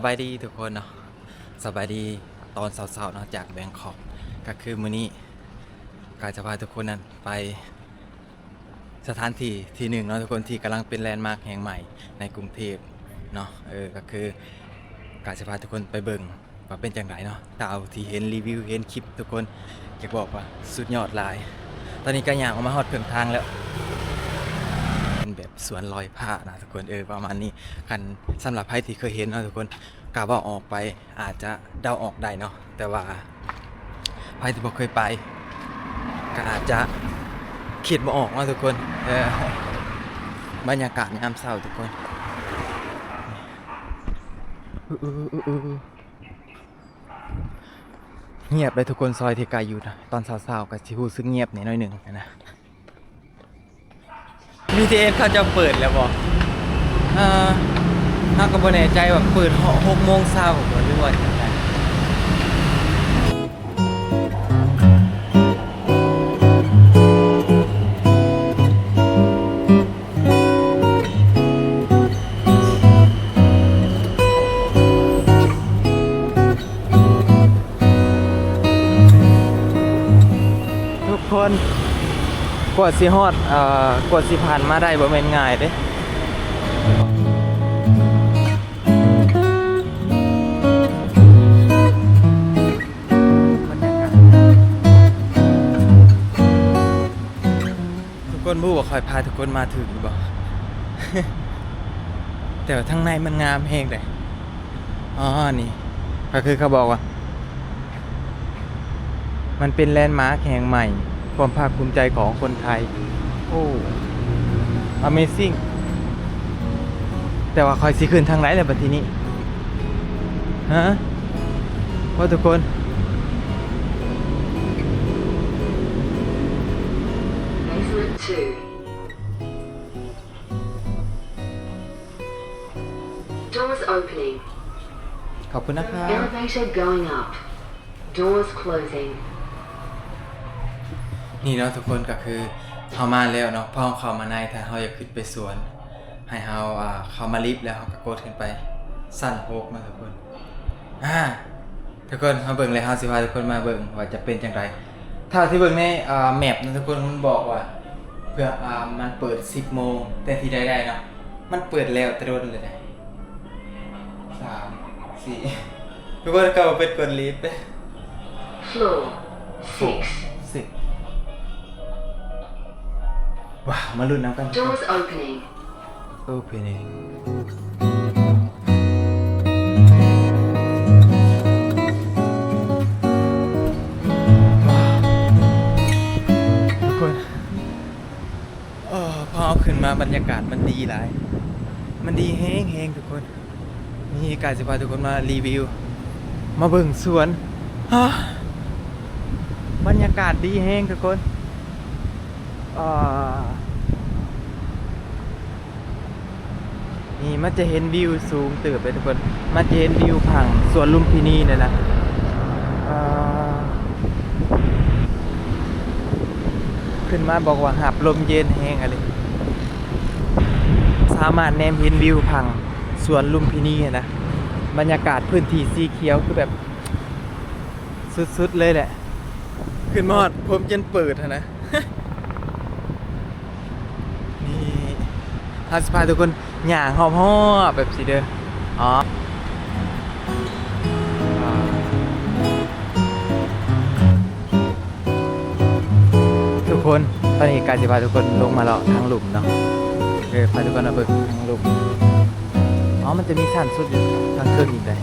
บายดีทุกคนเนาะสบายดีตอนเช้าๆเนาะจากแบงคอกก็คือมื้อนี้กาจะพาทุกคนนั้นไปสถานที่ที่หนึ่งเนาะทุกคนที่กำลังเป็นแลนด์มาร์คแห่งใหม่ในกรุงเทพเนาะก็คือกาจะพาทุกคนไปเบิ่งว่าเป็นจังไดเนาะตามที่เห็นรีวิวเห็นคลิปทุกคนอยากบอกว่าสุดยอดหลายตอนนี้ก็ย่างออกมาฮอดครึ่งทางแล้วเป็นแบบสวนลอยผ้านะทุกคนประมาณนี้คันสำหรับใครที่เคยเห็นเนาะทุกคนกะว่าออกไปอาจจะเดาออกได้เนาะแต่ว่าใครที่บ่เคยไปก็อาจจะคิดบ่ออกเนาะทุกคนบรรยากาศยามเช้าทุกคนเงียบเลยทุกคนซอยที่กายอยู่นะตอนเช้าๆก็สิรู้สึกเงียบนิดหน่อยหนึงนะ BTS เขาจะเปิดแล้วบ่ถ้าก็บ่แน่ใจว่าเปิด6 โมงเช้าบ่หรือว่าจังไดทุกคนกว่าสิฮอดกว่าสิผ่านมาได้บ่แม่นง่ายเด้ทุกคนรู้ว่าคอยพาทุกคนมาถึงบ่ แต่ว่าทั้งในมันงามแฮงเลยนี่ก็คือเขาบอกว่ามันเป็นแลนด์มาร์คแห่งใหม่ความภาคภูมิใจของคนไทยโอ้ Amazing แต่ว่าคอยสิขึ้นทางไหนเลยบัดทีนี้ฮะว่าทุกคน Basement 2. Doors opening. ขอบคุณนะครับ Elevator going up. Doors closing. นี่เนาะทุกคนก็คือเขามาแล้วเนาะพอเข้ามาในถ้าเขาอยากขึ้นไปสวนให้เขาเข้ามาลิฟต์แล้วเขาก็กดขึ้นไปสั้นโฮกมาทุกคนทุกคนเขาเบิ่งเลยเขาสิพาทุกคนมาเบิ่งว่าจะเป็นจังไรถ้าที่เบิ่งในแมปนะทุกคนมันบอกว่าเพื่อมันเปิด 10 โมงแต่ที่ได้เนาะมันเปิดแล้วแต่โดนเลยนะ3 4ทุกคนก็เป็นกดลิฟต์ Floor 6. 10ว้าวมาลุ้นน้ำกัน Doors opening. Opening ทุกคนพอเอาขึ้นมาบรรยากาศมันดีหลายมันดีแห้งๆทุกคนนี่กายจะพาทุกคนมารีวิวมาเบิ่งสวนบรรยากาศดีแห้งทุกคนนี่มันจะเห็นวิวสูงตื่นไปทุกคนมันจะเห็นวิวผังสวนลุมพินีเนี่ยนะขึ้นมาบอกว่าหับลมเย็นแห้งอะไรสามารถแนมเห็นวิวผังสวนลุมพินีนะบรรยากาศพื้นที่สีเขียวคือแบบสุดๆเลยแหละขึ้นมอดผมจนเปิดนะ นี่ฮาสพาทุกคนหย่างหอบแบบสีเด้อทุกคนตอนนี้การจะพาทุกคนลงมาเลาะทางหลุมเนาะพาทุกคนมาเบิกทางหลุมมันจะมีสั้นสุดอยู่ทางเครื่องอีกเลย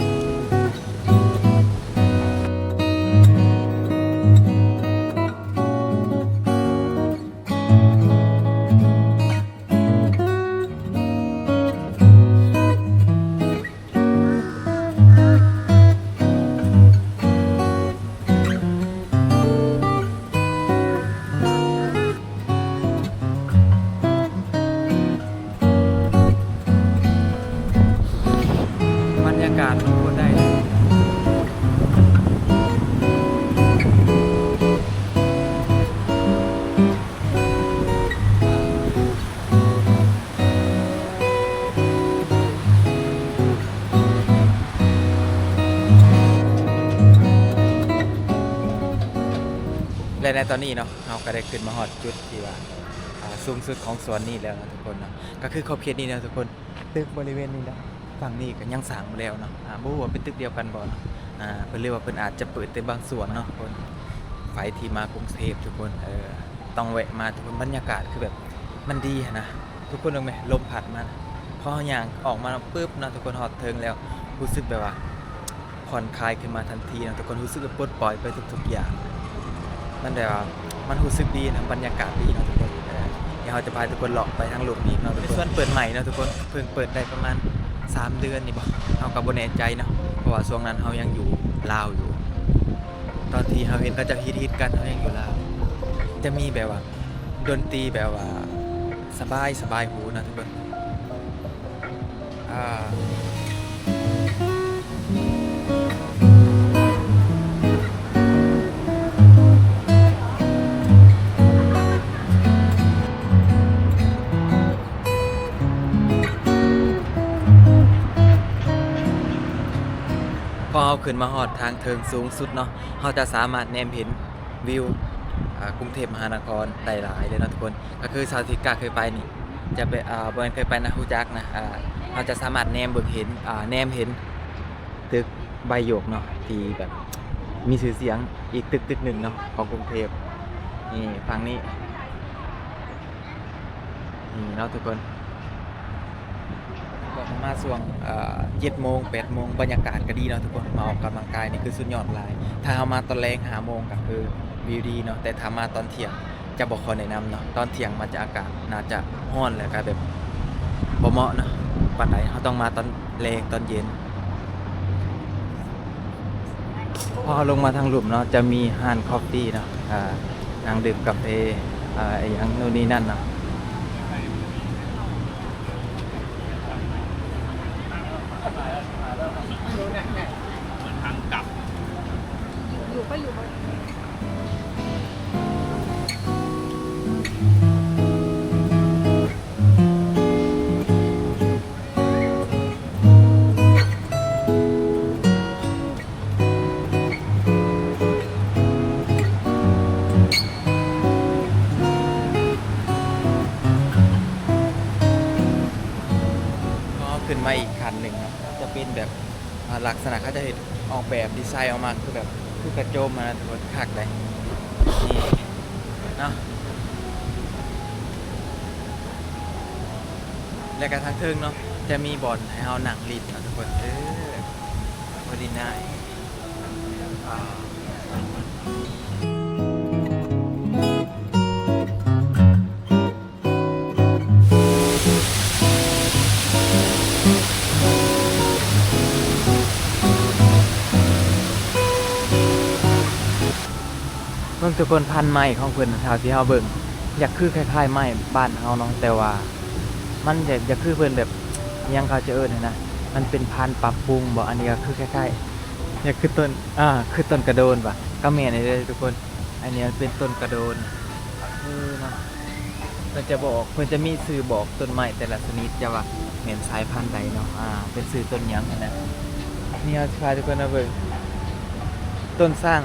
บรรยากาศทุกคนได้ และในตอนนี้เนาะเราก็ได้ขึ้นมาฮอดจุดที่ว่าสูงสุดของสวนนี้แล้วนะทุกคนเนาะก็คือขอบเขตนี้นะทุกคนตึกบริเวณนี้นะฝั่งนี้ก็ยังสร้างบ่แล้วเนาะบ่รู้ว่าเป็นตึกเดียวกันบ่เนาะเพิ่นเรียกว่าเพิ่นอาจจะเปิดแต่บางส่วนเนาะทุกคนไฟที่มากรุงเทพทุกคนต้องแวะมาทุกคนบรรยากาศคือแบบมันดีอะนะทุกคนรู้ไหมลมพัดมานะพอย่างออกมาปุ๊บนะทุกคนฮอดเทิงแล้วรู้สึกแบบว่าผ่อนคลายขึ้นมาทันทีนะทุกคนรู้สึกว่าปลดปล่อยไปทุกๆอย่างมันแบบว่ามันรู้สึกดีนะบรรยากาศดีนะทุกคนเดี๋ยวเราจะพาทุกคนเลาะไปทางหลุมนี้เนาะเป็นส่วนเปิดใหม่นะทุกคนเพิ่งเปิดได้ประมาณ3 เดือนนี่บ่เราก็บ่แน่ใจเนาะเพราะว่าช่วงนั้นเรายังอยู่ลาวอยู่ตอนที่เราเห็นก็จะฮิตๆกันเรายังอยู่ลาวจะมีแบบว่าดนตรีแบบว่าสบายหูนะทุกคนพอเราขึ้นมาฮอดทางเทิงสูงสุดเนาะเราจะสามารถแนมเห็นวิวกรุงเทพมหานครได้หลายเลยนะทุกคนก็คือชาวทิกาเคยไปนี่จะไปบ่เคยไปนะฮู้จักนะเราจะสามารถแนมเบิ่งเห็นแนมเห็นตึกใบหยกเนาะที่แบบมีชื่อเสียงอีกตึกหนึ่งเนาะของกรุงเทพนี่ฝั่งนี้นี่เนาะทุกคนบอกมาช่วง7 โมง 8 โมงบรรยากาศก็ดีเนาะทุกคนมาออกกำลังกายนี่คือสุดยอดหลายถ้าเอามาตอนแรง5 โมงก็คือวิวดีเนาะแต่ถ้ามาตอนเที่ยงจะบอกคนแนะนำเนาะตอนเที่ยงมันจะอากาศน่าจะร้อนแล้วก็แบบบ่เหมาะเนาะปานใดเขาต้องมาตอนแรงตอนเย็นพอลงมาทางหลุมเนาะจะมีห้านคอฟฟี่เนาะนั่งดื่มกาแฟอย่างโน่นนี่นั่นเนาะ อยู่ก็อยู่บน ก็ขึ้นมาอีกคันหนึ่งเนาะจะเป็นแบบลักษณะเขาจะเห็นออกแบบดีไซน์ออกมาคือแบบคือกระโจมมาทุกคนคักเลยนี่เนาะและกระทั่งเทิงเนาะจะมีบ่อนให้เอาหนังลิดเนาะทุกคนพอดีน่ายเบิ่งทุกคนพันไม้ของเพิ่นเท่าที่เฮาเบิ่งอยากคือคล้ายๆไม้บ้านเฮาเนาะแต่ว่ามันอยากคือเพิ่นแบบยังเขาจะเอิ้นนะมันเป็นพันธุ์ปรับปรุงบ่อันนี้ก็คือคล้ายๆอยากคือต้นคือต้นกระโดนป่ะก็แม่นเลยทุกคนอันนี้เป็นต้นกระโดนเนาะเพิ่นจะบอกเพิ่นจะมีชื่อบอกต้นไม้แต่ละชนิดจะว่าแม่นสายพันธุ์ใดเนาะเป็นชื่อต้นหยังนั่นน่ะนี่เอาสิพาทุกคนมาเบิ่งต้นสร้าง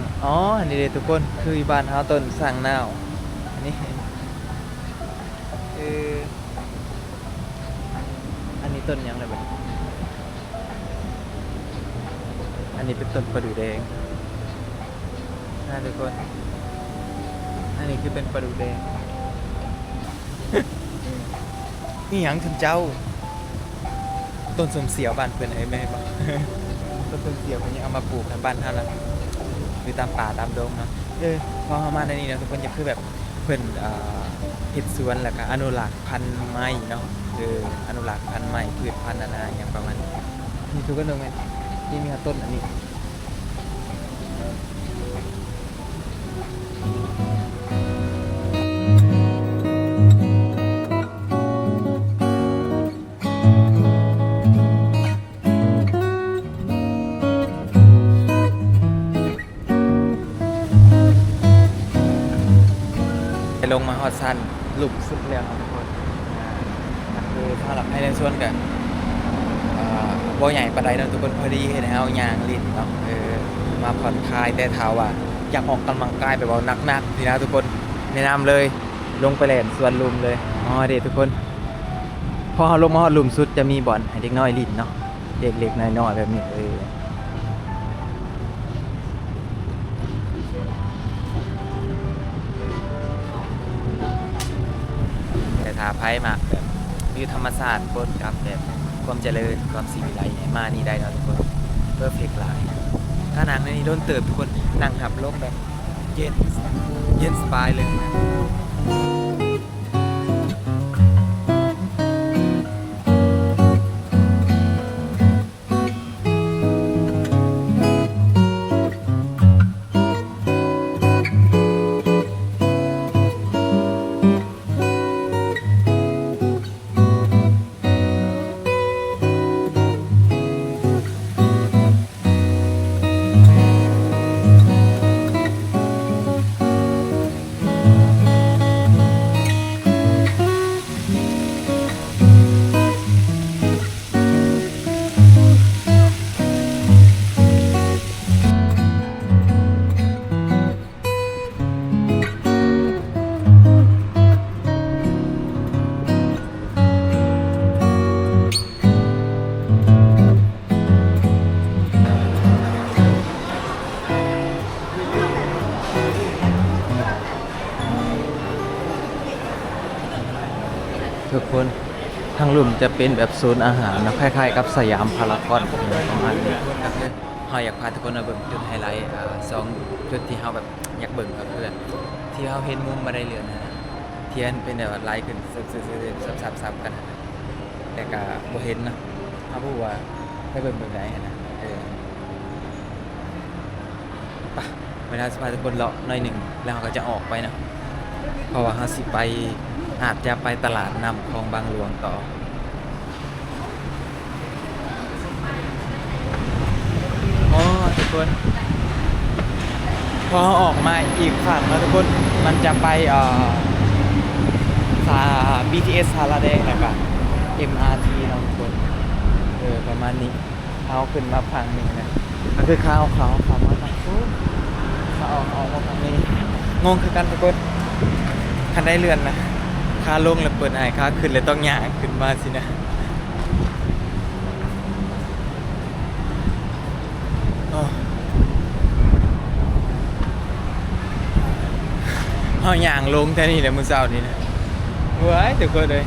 อันนี้เด้ทุกคนคือบ้านเฮาต้นสร้างนาวอันนี้อันนี้ต้นหยังเลยบัดนี้อันนี้เป็นต้นประดู่แดงทุกคนอันนี้คือเป็นประดู่แดง นี่หยังถึงเจ้าต้นสมเสียวบ้านเพิ่นไอ้แม่บอก ต้นสมเสียวเพิ่นยังเอามาปลูกในบ้านเฮานะอยู่ตามป่าตามดงเนาะพอเฮามาในนี้นะทุกคนจะคือแบบเพิ่นเฮ็ดสวนแล้วก็อนุรักษ์พันธุ์ไม้เนาะอนุรักษ์พันธุ์ไม้พืชพันธุ์นานาอย่างประมาณนี้นี่ทุกคนดูมั้ยที่มีต้นอันนี้ลงมาฮอดซันหลุมสุดแล้วครับทุกคนคือถ้าหลับให้ในส่วนกันบ่ใหญ่ปานใดเนาะทุกคนพอดีเห็นเฮายางลิ้นเนาะมาผ่อนคลายแต่เท้าว่า อยากออกกำลังกายแบบว่าหนักๆนี่นะทุกคนแนะนำเลยลงไปเล่นสวนลุมเลยอ๋อเด็กทุกคนพอลงมาฮอดลุมสุดจะมีบ่อนให้เด็กน้อยลิ้นเนาะเด็กเล็กน้อยๆแบบนี้แต่ถ้าไพ่มากแบบวิวธรรมศาสตร์บนกับแบบความเจริญความสีวิไลเนี่ยมานี่ได้เนาะทุกคนเพอร์เฟกต์หลายถ้านั่งในนี้โดนเติบทุกคนนั่งหับลมแบบเย็นสบายเลยทุกคนทางลุ่มจะเป็นแบบโซนอาหารนะคล้ายๆกับสยามพารากอนประมาณนี้ก็คือเราอยากพาทุกคนมาเบิ่งจุดไฮไลท์สองจุดที่เราแบบอยากเบิ่งกับเพื่อนที่เราเห็นมุมมาได้เรือนนะเทียนเป็นแบบไลท์ขึ้นซับๆกันแต่ก็บ่เห็นนะเขาพูดว่าไปเบิ่งแบบไหนนะไปเวลาสพาทุกคนเลาะหน่อยหนึ่งแล้วเราก็จะออกไปนะเพราะว่าเราสิไปอาจจะไปตลาดนำคลองบางหลวงต่ออ๋อทุกคนพอออกมาอีกฝั่งแล้วทุกคนมันจะไปBTS สาราแดงนะครับ MRT นะทุกคนประมาณนี้เขาขึ้นมาฝั่งนี้นะก็คือเขามาฝั่งนู้นมาออกมาฝั่งนี้งงคือกันทุกคนคันได้เลื่อนนะค่าลงแล้วเปิดให้ค่าขึ้นเลยต้องย่างขึ้นมาสินะเอาย่างลงแค่นี้เดี๋ยวมื้อเช้านี้นะเว้ยทุกคนเลย